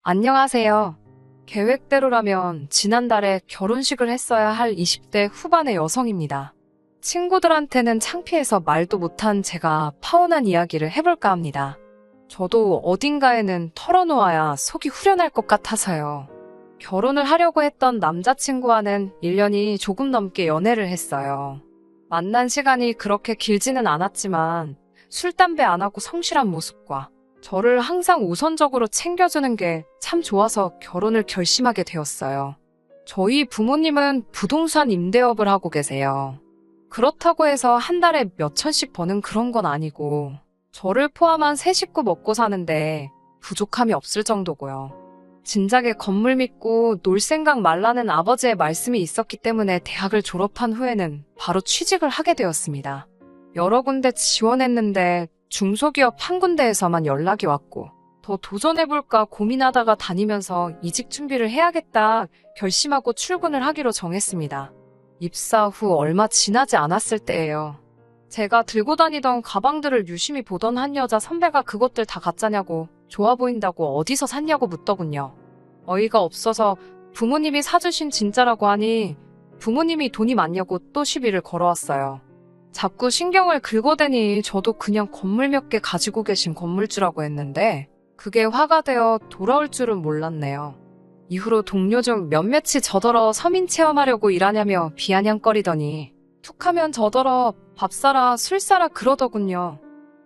안녕하세요. 계획대로라면 지난달에 결혼식을 했어야 할 20대 후반의 여성입니다. 친구들한테는 창피해서 말도 못한 제가 파혼한 이야기를 해볼까 합니다. 저도 어딘가에는 털어놓아야 속이 후련할 것 같아서요. 결혼을 하려고 했던 남자친구와는 1년이 조금 넘게 연애를 했어요. 만난 시간이 그렇게 길지는 않았지만 술, 담배 안 하고 성실한 모습과 저를 항상 우선적으로 챙겨주는 게 참 좋아서 결혼을 결심하게 되었어요. 저희 부모님은 부동산 임대업을 하고 계세요. 그렇다고 해서 한 달에 몇 천씩 버는 그런 건 아니고 저를 포함한 세 식구 먹고 사는데 부족함이 없을 정도고요. 진작에 건물 믿고 놀 생각 말라는 아버지의 말씀이 있었기 때문에 대학을 졸업한 후에는 바로 취직을 하게 되었습니다. 여러 군데 지원했는데 중소기업 한 군데에서만 연락이 왔고 더 도전해볼까 고민하다가 다니면서 이직 준비를 해야겠다 결심하고 출근을 하기로 정했습니다. 입사 후 얼마 지나지 않았을 때예요. 제가 들고 다니던 가방들을 유심히 보던 한 여자 선배가 그것들 다 가짜냐고 좋아 보인다고 어디서 샀냐고 묻더군요. 어이가 없어서 부모님이 사주신 진짜라고 하니 부모님이 돈이 많냐고 또 시비를 걸어왔어요. 자꾸 신경을 긁어대니 저도 그냥 건물 몇 개 가지고 계신 건물주라고 했는데 그게 화가 되어 돌아올 줄은 몰랐네요. 이후로 동료 중 몇몇이 저더러 서민 체험하려고 일하냐며 비아냥거리더니 툭하면 저더러 밥 사라 술 사라 그러더군요.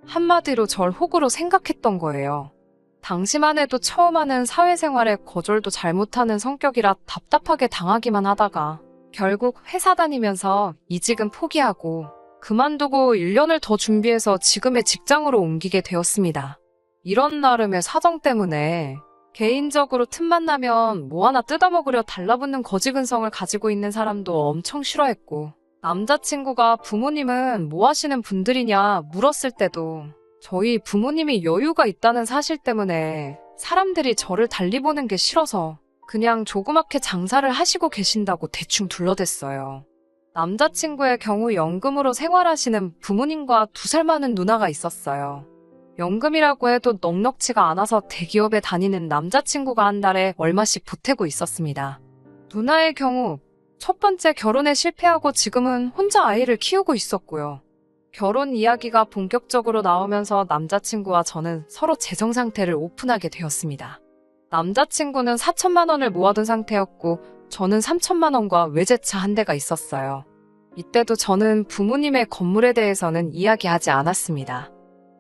한마디로 절 호구로 생각했던 거예요. 당시만 해도 처음 하는 사회생활에 거절도 잘못하는 성격이라 답답하게 당하기만 하다가 결국 회사 다니면서 이직은 포기하고 그만두고 1년을 더 준비해서 지금의 직장으로 옮기게 되었습니다. 이런 나름의 사정 때문에 개인적으로 틈만 나면 뭐 하나 뜯어먹으려 달라붙는 거지근성을 가지고 있는 사람도 엄청 싫어했고 남자친구가 부모님은 뭐 하시는 분들이냐 물었을 때도 저희 부모님이 여유가 있다는 사실 때문에 사람들이 저를 달리 보는 게 싫어서 그냥 조그맣게 장사를 하시고 계신다고 대충 둘러댔어요. 남자친구의 경우 연금으로 생활하시는 부모님과 2살 많은 누나가 있었어요. 연금이라고 해도 넉넉지가 않아서 대기업에 다니는 남자친구가 한 달에 얼마씩 보태고 있었습니다. 누나의 경우 첫 번째 결혼에 실패하고 지금은 혼자 아이를 키우고 있었고요. 결혼 이야기가 본격적으로 나오면서 남자친구와 저는 서로 재정 상태를 오픈하게 되었습니다. 남자친구는 4천만 원을 모아둔 상태였고 저는 3천만 원과 외제차 한 대가 있었어요. 이때도 저는 부모님의 건물에 대해서는 이야기하지 않았습니다.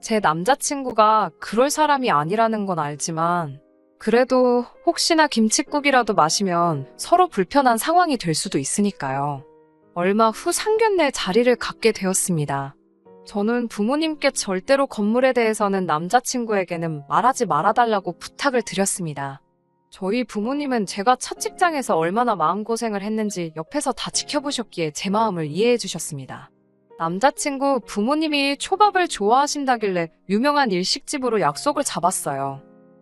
제 남자친구가 그럴 사람이 아니라는 건 알지만 그래도 혹시나 김칫국이라도 마시면 서로 불편한 상황이 될 수도 있으니까요. 얼마 후 상견례 자리를 갖게 되었습니다. 저는 부모님께 절대로 건물에 대해서는 남자친구에게는 말하지 말아달라고 부탁을 드렸습니다. 저희 부모님은 제가 첫 직장에서 얼마나 마음고생을 했는지 옆에서 다 지켜보셨기에 제 마음을 이해해 주셨습니다. 남자친구 부모님이 초밥을 좋아하신다길래 유명한 일식집으로 약속을 잡았어요.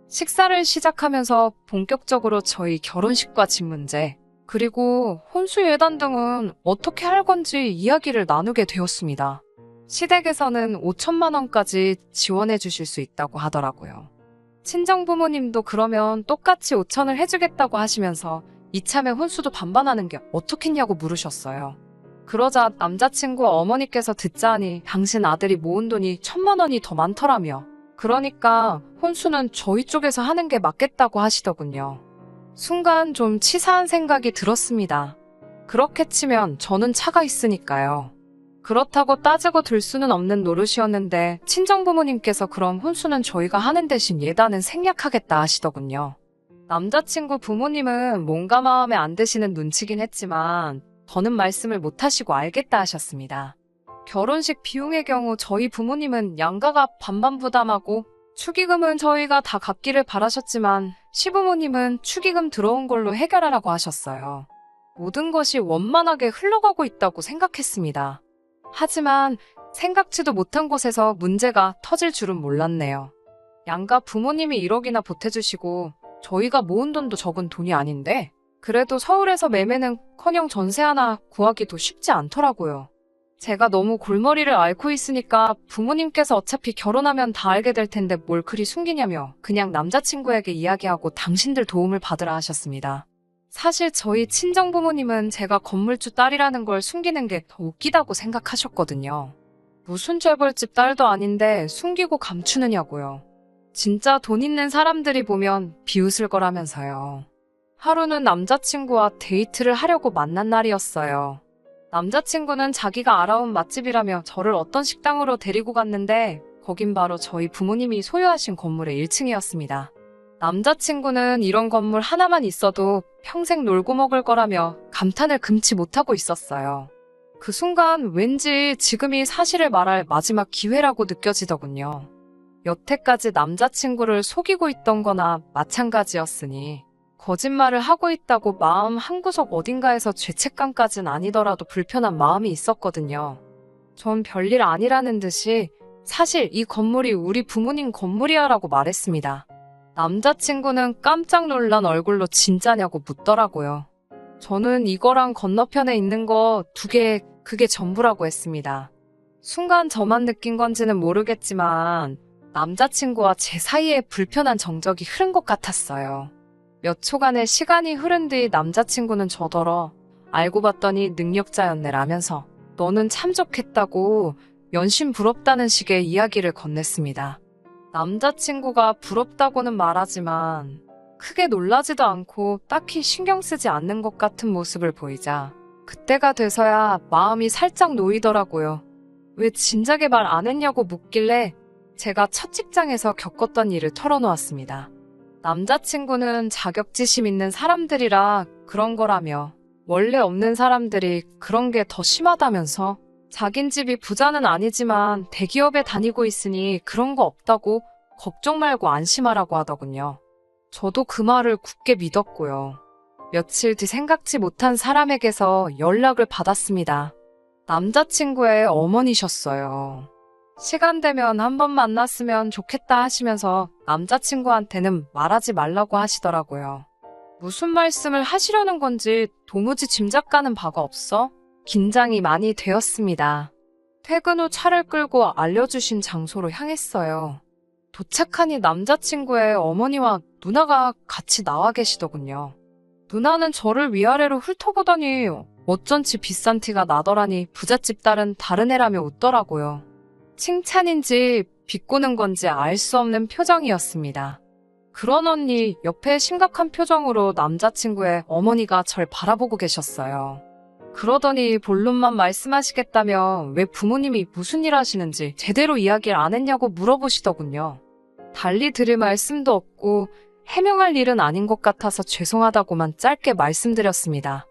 식사를 시작하면서 본격적으로 저희 결혼식과 집 문제, 그리고 혼수 예단 등은 어떻게 할 건지 이야기를 나누게 되었습니다. 시댁에서는 5천만 원까지 지원해 주실 수 있다고 하더라고요. 친정부모님도 그러면 똑같이 5천을 해주겠다고 하시면서 이참에 혼수도 반반하는 게 어떻겠냐고 물으셨어요. 그러자 남자친구 어머니께서 듣자 하니 당신 아들이 모은 돈이 1,000만 원이 더 많더라며. 그러니까 혼수는 저희 쪽에서 하는 게 맞겠다고 하시더군요. 순간 좀 치사한 생각이 들었습니다. 그렇게 치면 저는 차가 있으니까요. 그렇다고 따지고 들 수는 없는 노릇이었는데 친정부모님께서 그럼 혼수는 저희가 하는 대신 예단은 생략하겠다 하시더군요. 남자친구 부모님은 뭔가 마음에 안 드시는 눈치긴 했지만 더는 말씀을 못하시고 알겠다 하셨습니다. 결혼식 비용의 경우 저희 부모님은 양가가 반반 부담하고 축의금은 저희가 다 갚기를 바라셨지만 시부모님은 축의금 들어온 걸로 해결하라고 하셨어요. 모든 것이 원만하게 흘러가고 있다고 생각했습니다. 하지만 생각지도 못한 곳에서 문제가 터질 줄은 몰랐네요. 양가 부모님이 1억이나 보태주시고 저희가 모은 돈도 적은 돈이 아닌데 그래도 서울에서 매매는커녕 전세 하나 구하기도 쉽지 않더라고요. 제가 너무 골머리를 앓고 있으니까 부모님께서 어차피 결혼하면 다 알게 될 텐데 뭘 그리 숨기냐며 그냥 남자친구에게 이야기하고 당신들 도움을 받으라 하셨습니다. 사실 저희 친정부모님은 제가 건물주 딸이라는 걸 숨기는 게 더 웃기다고 생각하셨거든요. 무슨 재벌집 딸도 아닌데 숨기고 감추느냐고요. 진짜 돈 있는 사람들이 보면 비웃을 거라면서요. 하루는 남자친구와 데이트를 하려고 만난 날이었어요. 남자친구는 자기가 알아온 맛집이라며 저를 어떤 식당으로 데리고 갔는데 거긴 바로 저희 부모님이 소유하신 건물의 1층이었습니다. 남자친구는 이런 건물 하나만 있어도 평생 놀고 먹을 거라며 감탄을 금치 못하고 있었어요. 그 순간 왠지 지금이 사실을 말할 마지막 기회라고 느껴지더군요. 여태까지 남자친구를 속이고 있던 거나 마찬가지였으니 거짓말을 하고 있다고 마음 한구석 어딘가에서 죄책감까진 아니더라도 불편한 마음이 있었거든요. 전 별일 아니라는 듯이 사실 이 건물이 우리 부모님 건물이야 라고 말했습니다. 남자친구는 깜짝 놀란 얼굴로 진짜냐고 묻더라고요. 저는 이거랑 건너편에 있는 거 2개, 그게 전부라고 했습니다. 순간 저만 느낀 건지는 모르겠지만 남자친구와 제 사이에 불편한 정적이 흐른 것 같았어요. 몇 초간의 시간이 흐른 뒤 남자친구는 저더러 알고 봤더니 능력자였네라면서 너는 참 좋겠다고 연신 부럽다는 식의 이야기를 건넸습니다. 남자친구가 부럽다고는 말하지만 크게 놀라지도 않고 딱히 신경 쓰지 않는 것 같은 모습을 보이자 그때가 돼서야 마음이 살짝 놓이더라고요. 왜 진작에 말 안 했냐고 묻길래 제가 첫 직장에서 겪었던 일을 털어놓았습니다. 남자친구는 자격지심 있는 사람들이라 그런 거라며 원래 없는 사람들이 그런 게 더 심하다면서 자긴 집이 부자는 아니지만 대기업에 다니고 있으니 그런 거 없다고 걱정 말고 안심하라고 하더군요. 저도 그 말을 굳게 믿었고요. 며칠 뒤 생각지 못한 사람에게서 연락을 받았습니다. 남자친구의 어머니셨어요. 시간 되면 한번 만났으면 좋겠다 하시면서 남자친구한테는 말하지 말라고 하시더라고요. 무슨 말씀을 하시려는 건지 도무지 짐작 가는 바가 없어 긴장이 많이 되었습니다. 퇴근 후 차를 끌고 알려주신 장소로 향했어요. 도착하니 남자친구의 어머니와 누나가 같이 나와 계시더군요. 누나는 저를 위아래로 훑어보더니 어쩐지 비싼 티가 나더라니 부잣집 딸은 다른 애라며 웃더라고요. 칭찬인지 비꼬는 건지 알 수 없는 표정이었습니다. 그러더니 옆에 심각한 표정으로 남자친구의 어머니가 절 바라보고 계셨어요. 그러더니 본론만 말씀하시겠다며 왜 부모님이 무슨 일 하시는지 제대로 이야기를 안 했냐고 물어보시더군요. 달리 드릴 말씀도 없고 해명할 일은 아닌 것 같아서 죄송하다고만 짧게 말씀드렸습니다.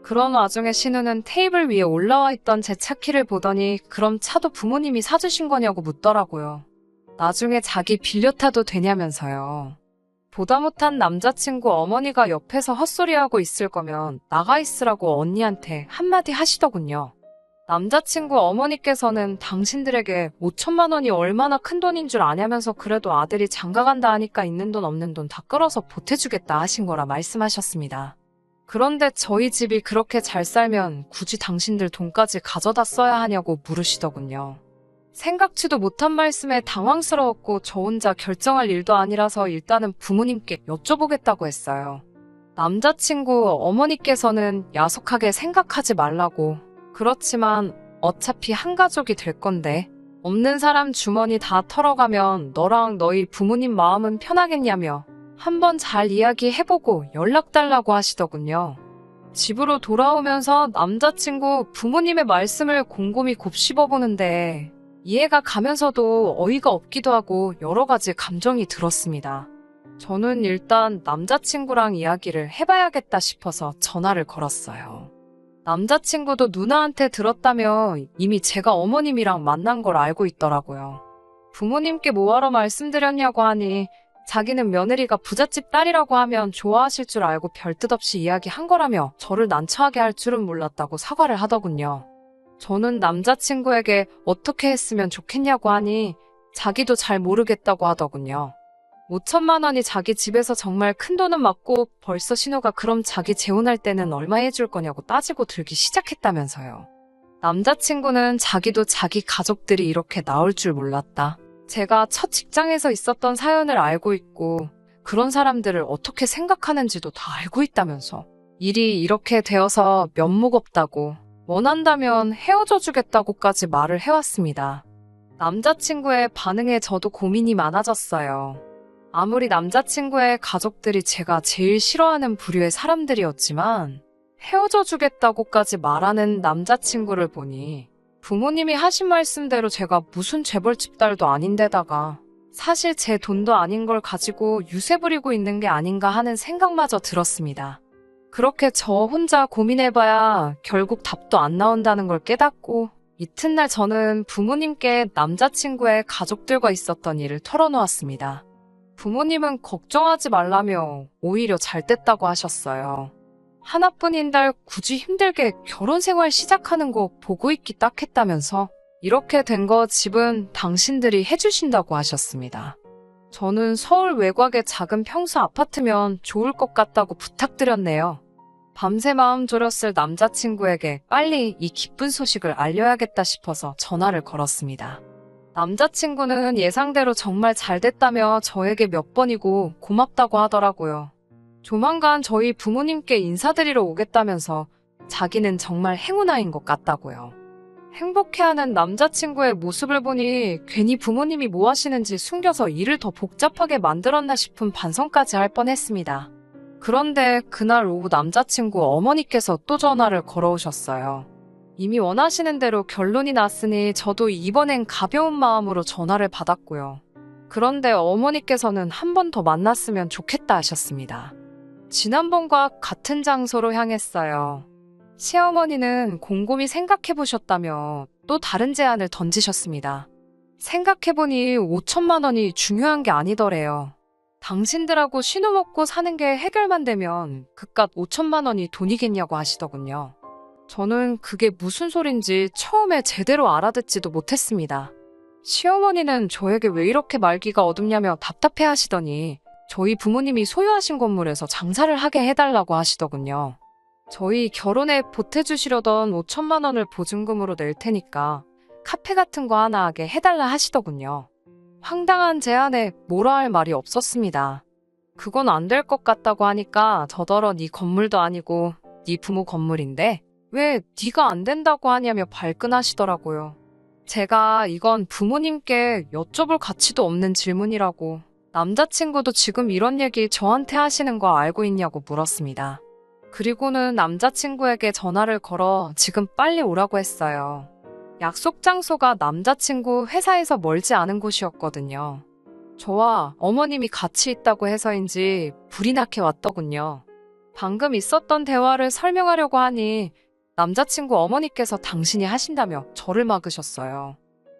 그런 와중에 신우는 테이블 위에 올라와 있던 제 차키를 보더니 그럼 차도 부모님이 사주신 거냐고 묻더라고요. 나중에 자기 빌려 타도 되냐면서요. 보다 못한 남자친구 어머니가 옆에서 헛소리하고 있을 거면 나가 있으라고 언니한테 한마디 하시더군요. 남자친구 어머니께서는 당신들에게 5천만 원이 얼마나 큰 돈인 줄 아냐면서 그래도 아들이 장가간다 하니까 있는 돈 없는 돈 다 끌어서 보태주겠다 하신 거라 말씀하셨습니다. 그런데 저희 집이 그렇게 잘 살면 굳이 당신들 돈까지 가져다 써야 하냐고 물으시더군요. 생각지도 못한 말씀에 당황스러웠고 저 혼자 결정할 일도 아니라서 일단은 부모님께 여쭤보겠다고 했어요. 남자친구 어머니께서는 야속하게 생각하지 말라고. 그렇지만 어차피 한 가족이 될 건데 없는 사람 주머니 다 털어가면 너랑 너희 부모님 마음은 편하겠냐며 한번 잘 이야기해보고 연락 달라고 하시더군요. 집으로 돌아오면서 남자친구 부모님의 말씀을 곰곰이 곱씹어보는데 이해가 가면서도 어이가 없기도 하고 여러 가지 감정이 들었습니다. 저는 일단 남자친구랑 이야기를 해봐야겠다 싶어서 전화를 걸었어요. 남자친구도 누나한테 들었다며 이미 제가 어머님이랑 만난 걸 알고 있더라고요. 부모님께 뭐하러 말씀드렸냐고 하니 자기는 며느리가 부잣집 딸이라고 하면 좋아하실 줄 알고 별뜻 없이 이야기한 거라며 저를 난처하게 할 줄은 몰랐다고 사과를 하더군요. 저는 남자친구에게 어떻게 했으면 좋겠냐고 하니 자기도 잘 모르겠다고 하더군요. 5천만 원이 자기 집에서 정말 큰 돈은 맞고 벌써 신우가 그럼 자기 재혼할 때는 얼마 해줄 거냐고 따지고 들기 시작했다면서요. 남자친구는 자기도 자기 가족들이 이렇게 나올 줄 몰랐다. 제가 첫 직장에서 있었던 사연을 알고 있고 그런 사람들을 어떻게 생각하는지도 다 알고 있다면서 일이 이렇게 되어서 면목 없다고 원한다면 헤어져 주겠다고까지 말을 해왔습니다. 남자친구의 반응에 저도 고민이 많아졌어요. 아무리 남자친구의 가족들이 제가 제일 싫어하는 부류의 사람들이었지만 헤어져 주겠다고까지 말하는 남자친구를 보니 부모님이 하신 말씀대로 제가 무슨 재벌집 딸도 아닌데다가 사실 제 돈도 아닌 걸 가지고 유세 부리고 있는 게 아닌가 하는 생각마저 들었습니다. 그렇게 저 혼자 고민해봐야 결국 답도 안 나온다는 걸 깨닫고 이튿날 저는 부모님께 남자친구의 가족들과 있었던 일을 털어놓았습니다. 부모님은 걱정하지 말라며 오히려 잘 됐다고 하셨어요. 하나뿐인 딸 굳이 힘들게 결혼 생활 시작하는 거 보고 있기 딱 했다면서 이렇게 된 거 집은 당신들이 해주신다고 하셨습니다. 저는 서울 외곽의 작은 평수 아파트면 좋을 것 같다고 부탁드렸네요. 밤새 마음 졸였을 남자친구에게 빨리 이 기쁜 소식을 알려야겠다 싶어서 전화를 걸었습니다. 남자친구는 예상대로 정말 잘 됐다며 저에게 몇 번이고 고맙다고 하더라고요. 조만간 저희 부모님께 인사드리러 오겠다면서 자기는 정말 행운아인 것 같다고요. 행복해하는 남자친구의 모습을 보니 괜히 부모님이 뭐 하시는지 숨겨서 일을 더 복잡하게 만들었나 싶은 반성까지 할 뻔했습니다. 그런데 그날 오후 남자친구 어머니께서 또 전화를 걸어오셨어요. 이미 원하시는 대로 결론이 났으니 저도 이번엔 가벼운 마음으로 전화를 받았고요. 그런데 어머니께서는 한 번 더 만났으면 좋겠다 하셨습니다. 지난번과 같은 장소로 향했어요. 시어머니는 곰곰이 생각해보셨다며 또 다른 제안을 던지셨습니다. 생각해보니 5천만 원이 중요한 게 아니더래요. 당신들하고 신호 먹고 사는 게 해결만 되면 그깟 5천만 원이 돈이겠냐고 하시더군요. 저는 그게 무슨 소린지 처음에 제대로 알아듣지도 못했습니다. 시어머니는 저에게 왜 이렇게 말귀가 어둡냐며 답답해 하시더니 저희 부모님이 소유하신 건물에서 장사를 하게 해달라고 하시더군요. 저희 결혼에 보태주시려던 5천만 원을 보증금으로 낼 테니까 카페 같은 거 하나 하게 해달라 하시더군요. 황당한 제안에 뭐라 할 말이 없었습니다. 그건 안 될 것 같다고 하니까 저더러 네 건물도 아니고 네 부모 건물인데 왜 네가 안 된다고 하냐며 발끈하시더라고요. 제가 이건 부모님께 여쭤볼 가치도 없는 질문이라고 남자친구도 지금 이런 얘기 저한테 하시는 거 알고 있냐고 물었습니다. 그리고는 남자친구에게 전화를 걸어 지금 빨리 오라고 했어요. 약속 장소가 남자친구 회사에서 멀지 않은 곳이었거든요. 저와 어머님이 같이 있다고 해서인지 불이 나게 왔더군요. 방금 있었던 대화를 설명하려고 하니 남자친구 어머니께서 당신이 하신다며 저를 막으셨어요.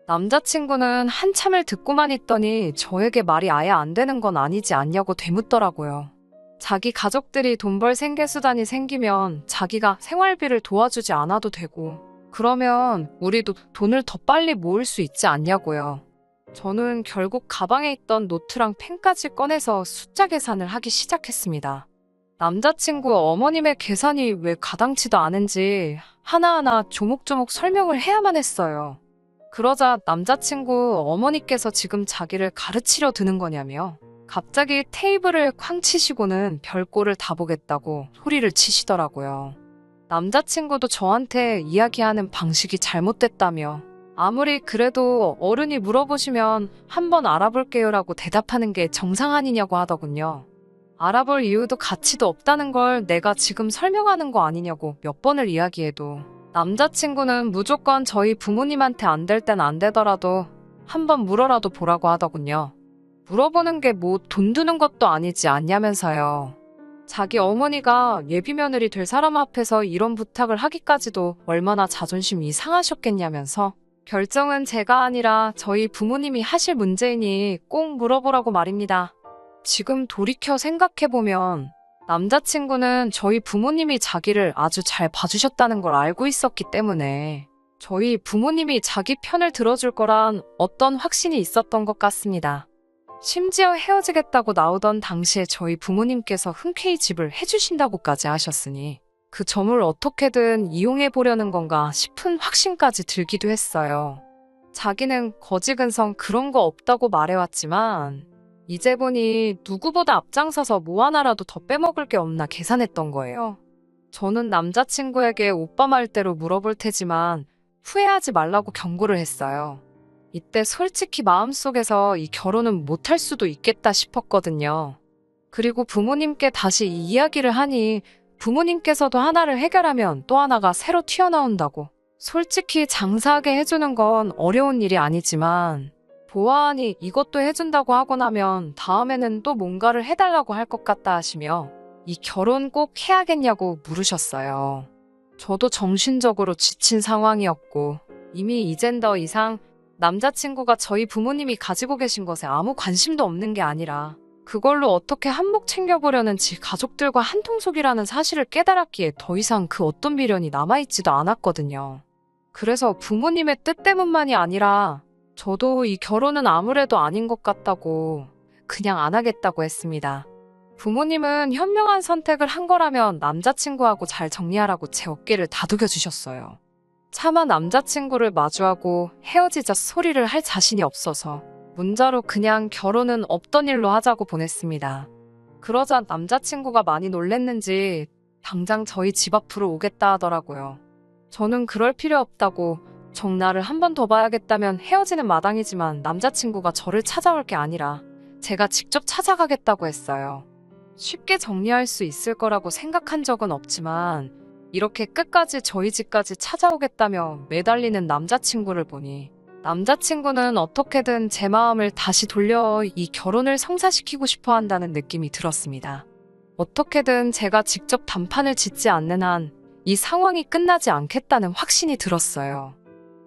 남자친구는 한참을 듣고만 있더니 저에게 말이 아예 안 되는 건 아니지 않냐고 되묻더라고요. 자기 가족들이 돈 벌 생계수단이 생기면 자기가 생활비를 도와주지 않아도 되고 그러면 우리도 돈을 더 빨리 모을 수 있지 않냐고요. 저는 결국 가방에 있던 노트랑 펜까지 꺼내서 숫자 계산을 하기 시작했습니다. 남자친구 어머님의 계산이 왜 가당치도 않은지 하나하나 조목조목 설명을 해야만 했어요. 그러자 남자친구 어머니께서 지금 자기를 가르치려 드는 거냐며 갑자기 테이블을 쾅 치시고는 별꼴을 다 보겠다고 소리를 치시더라고요. 남자친구도 저한테 이야기하는 방식이 잘못됐다며 아무리 그래도 어른이 물어보시면 한번 알아볼게요라고 대답하는 게 정상 아니냐고 하더군요. 알아볼 이유도 가치도 없다는 걸 내가 지금 설명하는 거 아니냐고 몇 번을 이야기해도 남자친구는 무조건 저희 부모님한테 안 될 땐 안 되더라도 한번 물어라도 보라고 하더군요. 물어보는 게 뭐 돈 드는 것도 아니지 않냐면서요. 자기 어머니가 예비며느리 될 사람 앞에서 이런 부탁을 하기까지도 얼마나 자존심이 상하셨겠냐면서 결정은 제가 아니라 저희 부모님이 하실 문제이니 꼭 물어보라고 말입니다. 지금 돌이켜 생각해보면 남자친구는 저희 부모님이 자기를 아주 잘 봐주셨다는 걸 알고 있었기 때문에 저희 부모님이 자기 편을 들어줄 거란 어떤 확신이 있었던 것 같습니다. 심지어 헤어지겠다고 나오던 당시에 저희 부모님께서 흔쾌히 집을 해주신다고까지 하셨으니 그 점을 어떻게든 이용해 보려는 건가 싶은 확신까지 들기도 했어요. 자기는 거지근성 그런 거 없다고 말해왔지만 이제 보니 누구보다 앞장서서 뭐 하나라도 더 빼먹을 게 없나 계산했던 거예요. 저는 남자친구에게 오빠 말대로 물어볼 테지만 후회하지 말라고 경고를 했어요. 이때 솔직히 마음속에서 이 결혼은 못할 수도 있겠다 싶었거든요. 그리고 부모님께 다시 이 이야기를 하니 부모님께서도 하나를 해결하면 또 하나가 새로 튀어나온다고. 솔직히 장사하게 해주는 건 어려운 일이 아니지만 보아하니 이것도 해준다고 하고 나면 다음에는 또 뭔가를 해달라고 할 것 같다 하시며 이 결혼 꼭 해야겠냐고 물으셨어요. 저도 정신적으로 지친 상황이었고 이미 이젠 더 이상 남자친구가 저희 부모님이 가지고 계신 것에 아무 관심도 없는 게 아니라 그걸로 어떻게 한몫 챙겨보려는 지 가족들과 한통속이라는 사실을 깨달았기에 더 이상 그 어떤 미련이 남아있지도 않았거든요. 그래서 부모님의 뜻 때문만이 아니라 저도 이 결혼은 아무래도 아닌 것 같다고 그냥 안 하겠다고 했습니다. 부모님은 현명한 선택을 한 거라면 남자친구하고 잘 정리하라고 제 어깨를 다독여 주셨어요. 차마 남자친구를 마주하고 헤어지자 소리를 할 자신이 없어서 문자로 그냥 결혼은 없던 일로 하자고 보냈습니다. 그러자 남자친구가 많이 놀랬는지 당장 저희 집 앞으로 오겠다 하더라고요. 저는 그럴 필요 없다고 정나를 한 번 더 봐야겠다면 헤어지는 마당이지만 남자친구가 저를 찾아올 게 아니라 제가 직접 찾아가겠다고 했어요. 쉽게 정리할 수 있을 거라고 생각한 적은 없지만 이렇게 끝까지 저희 집까지 찾아오겠다며 매달리는 남자친구를 보니 남자친구는 어떻게든 제 마음을 다시 돌려 이 결혼을 성사시키고 싶어 한다는 느낌이 들었습니다. 어떻게든 제가 직접 단판을 짓지 않는 한 이 상황이 끝나지 않겠다는 확신이 들었어요.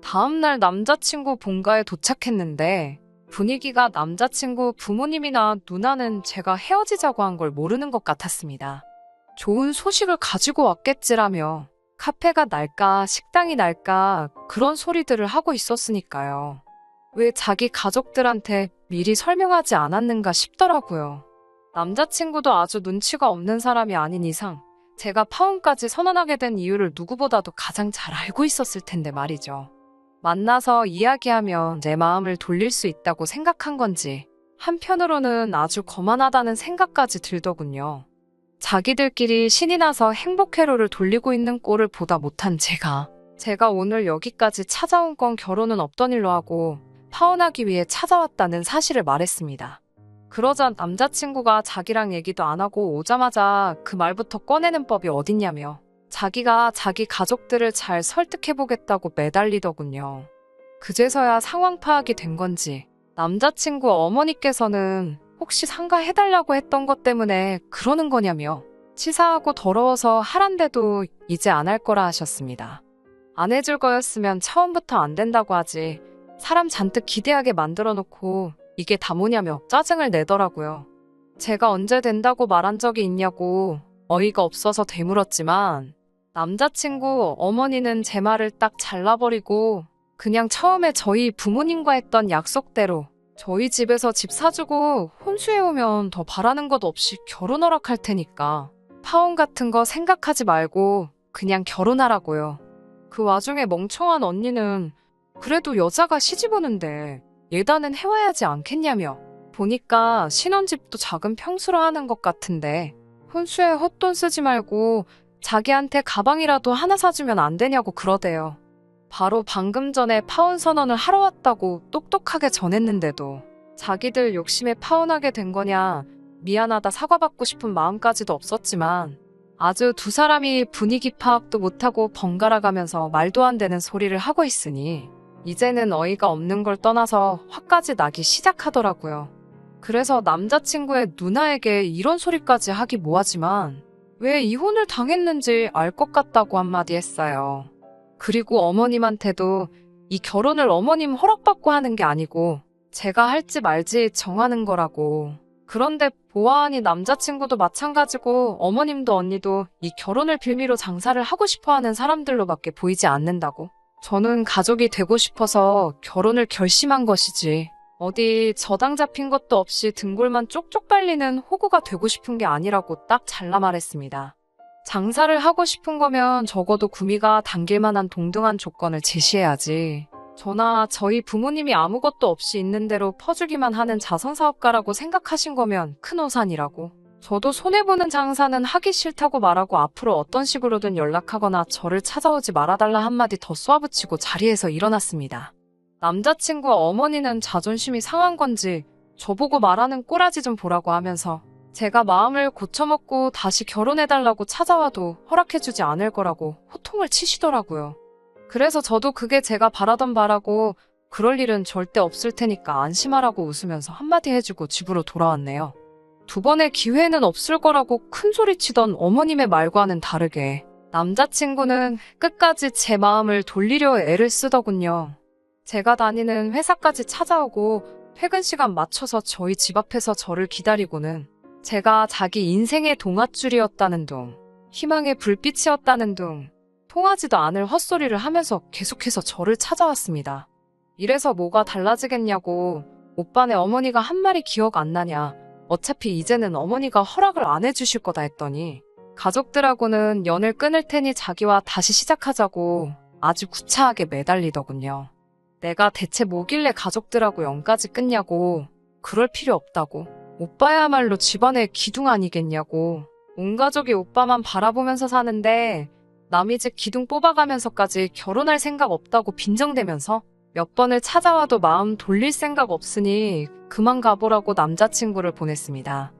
다음날 남자친구 본가에 도착했는데 분위기가 남자친구 부모님이나 누나는 제가 헤어지자고 한 걸 모르는 것 같았습니다. 좋은 소식을 가지고 왔겠지라며 카페가 날까 식당이 날까 그런 소리들을 하고 있었으니까요. 왜 자기 가족들한테 미리 설명하지 않았는가 싶더라고요. 남자친구도 아주 눈치가 없는 사람이 아닌 이상 제가 파혼까지 선언하게 된 이유를 누구보다도 가장 잘 알고 있었을 텐데 말이죠. 만나서 이야기하면 내 마음을 돌릴 수 있다고 생각한 건지 한편으로는 아주 거만하다는 생각까지 들더군요. 자기들끼리 신이 나서 행복회로를 돌리고 있는 꼴을 보다 못한 제가 오늘 여기까지 찾아온 건 결혼은 없던 일로 하고 파혼하기 위해 찾아왔다는 사실을 말했습니다. 그러자 남자친구가 자기랑 얘기도 안 하고 오자마자 그 말부터 꺼내는 법이 어딨냐며 자기가 자기 가족들을 잘 설득해보겠다고 매달리더군요. 그제서야 상황 파악이 된 건지 남자친구 어머니께서는 혹시 상가해달라고 했던 것 때문에 그러는 거냐며 치사하고 더러워서 하란데도 이제 안 할 거라 하셨습니다. 안 해줄 거였으면 처음부터 안 된다고 하지 사람 잔뜩 기대하게 만들어 놓고 이게 다 뭐냐며 짜증을 내더라고요. 제가 언제 된다고 말한 적이 있냐고 어이가 없어서 되물었지만 남자친구 어머니는 제 말을 딱 잘라버리고 그냥 처음에 저희 부모님과 했던 약속대로 저희 집에서 집 사주고 혼수해오면 더 바라는 것 없이 결혼 허락할 테니까 파혼 같은 거 생각하지 말고 그냥 결혼하라고요. 그 와중에 멍청한 언니는 그래도 여자가 시집 오는데 예단은 해와야지 않겠냐며 보니까 신혼집도 작은 평수로 하는 것 같은데 혼수에 헛돈 쓰지 말고 자기한테 가방이라도 하나 사주면 안 되냐고 그러대요. 바로 방금 전에 파혼 선언을 하러 왔다고 똑똑하게 전했는데도 자기들 욕심에 파혼하게 된 거냐 미안하다 사과받고 싶은 마음까지도 없었지만 아주 두 사람이 분위기 파악도 못하고 번갈아 가면서 말도 안 되는 소리를 하고 있으니 이제는 어이가 없는 걸 떠나서 화까지 나기 시작하더라고요. 그래서 남자친구의 누나에게 이런 소리까지 하기 뭐하지만 왜 이혼을 당했는지 알 것 같다고 한마디 했어요. 그리고 어머님한테도 이 결혼을 어머님 허락받고 하는 게 아니고 제가 할지 말지 정하는 거라고. 그런데 보아하니 남자친구도 마찬가지고 어머님도 언니도 이 결혼을 빌미로 장사를 하고 싶어하는 사람들로밖에 보이지 않는다고. 저는 가족이 되고 싶어서 결혼을 결심한 것이지 어디 저당 잡힌 것도 없이 등골만 쪽쪽 빨리는 호구가 되고 싶은 게 아니라고 딱 잘라 말했습니다. 장사를 하고 싶은 거면 적어도 구미가 당길 만한 동등한 조건을 제시해야지. 저나 저희 부모님이 아무것도 없이 있는 대로 퍼주기만 하는 자선사업가라고 생각하신 거면 큰 오산이라고. 저도 손해보는 장사는 하기 싫다고 말하고 앞으로 어떤 식으로든 연락하거나 저를 찾아오지 말아달라 한마디 더 쏘아붙이고 자리에서 일어났습니다. 남자친구와 어머니는 자존심이 상한 건지 저보고 말하는 꼬라지 좀 보라고 하면서 제가 마음을 고쳐먹고 다시 결혼해달라고 찾아와도 허락해주지 않을 거라고 호통을 치시더라고요. 그래서 저도 그게 제가 바라던 바라고 그럴 일은 절대 없을 테니까 안심하라고 웃으면서 한마디 해주고 집으로 돌아왔네요. 두 번의 기회는 없을 거라고 큰소리치던 어머님의 말과는 다르게 남자친구는 끝까지 제 마음을 돌리려 애를 쓰더군요. 제가 다니는 회사까지 찾아오고 퇴근 시간 맞춰서 저희 집 앞에서 저를 기다리고는 제가 자기 인생의 동아줄이었다는 둥, 희망의 불빛이었다는 둥, 통하지도 않을 헛소리를 하면서 계속해서 저를 찾아왔습니다. 이래서 뭐가 달라지겠냐고. 오빠네 어머니가 한 말이 기억 안 나냐. 어차피 이제는 어머니가 허락을 안 해주실 거다 했더니 가족들하고는 연을 끊을 테니 자기와 다시 시작하자고 아주 구차하게 매달리더군요. 내가 대체 뭐길래 가족들하고 연까지 끊냐고. 그럴 필요 없다고. 오빠야말로 집안의 기둥 아니겠냐고. 온 가족이 오빠만 바라보면서 사는데 남이 집 기둥 뽑아가면서까지 결혼할 생각 없다고 빈정대면서 몇 번을 찾아와도 마음 돌릴 생각 없으니 그만 가보라고 남자친구를 보냈습니다.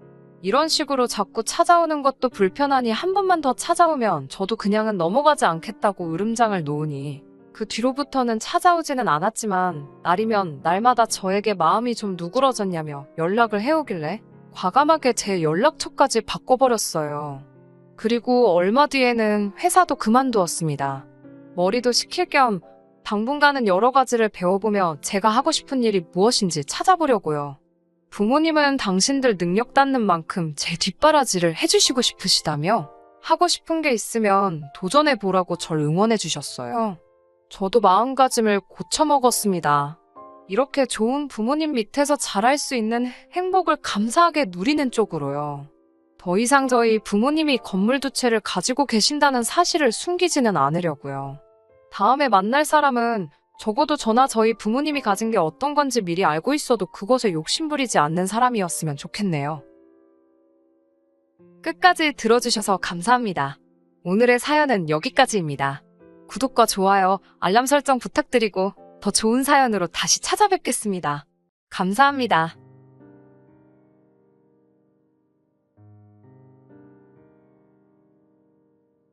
이런 식으로 자꾸 찾아오는 것도 불편하니 한 번만 더 찾아오면 저도 그냥은 넘어가지 않겠다고 으름장을 놓으니 그 뒤로부터는 찾아오지는 않았지만 날이면 날마다 저에게 마음이 좀 누그러졌냐며 연락을 해오길래 과감하게 제 연락처까지 바꿔버렸어요. 그리고 얼마 뒤에는 회사도 그만두었습니다. 머리도 식힐 겸 당분간은 여러 가지를 배워보며 제가 하고 싶은 일이 무엇인지 찾아보려고요. 부모님은 당신들 능력 닿는 만큼 제 뒷바라지를 해주시고 싶으시다며 하고 싶은 게 있으면 도전해보라고 절 응원해주셨어요. 저도 마음가짐을 고쳐먹었습니다. 이렇게 좋은 부모님 밑에서 잘할 수 있는 행복을 감사하게 누리는 쪽으로요. 더 이상 저희 부모님이 건물 두 채를 가지고 계신다는 사실을 숨기지는 않으려고요. 다음에 만날 사람은 적어도 저나 저희 부모님이 가진 게 어떤 건지 미리 알고 있어도 그것에 욕심부리지 않는 사람이었으면 좋겠네요. 끝까지 들어주셔서 감사합니다. 오늘의 사연은 여기까지입니다. 구독과 좋아요, 알람 설정 부탁드리고 더 좋은 사연으로 다시 찾아뵙겠습니다. 감사합니다.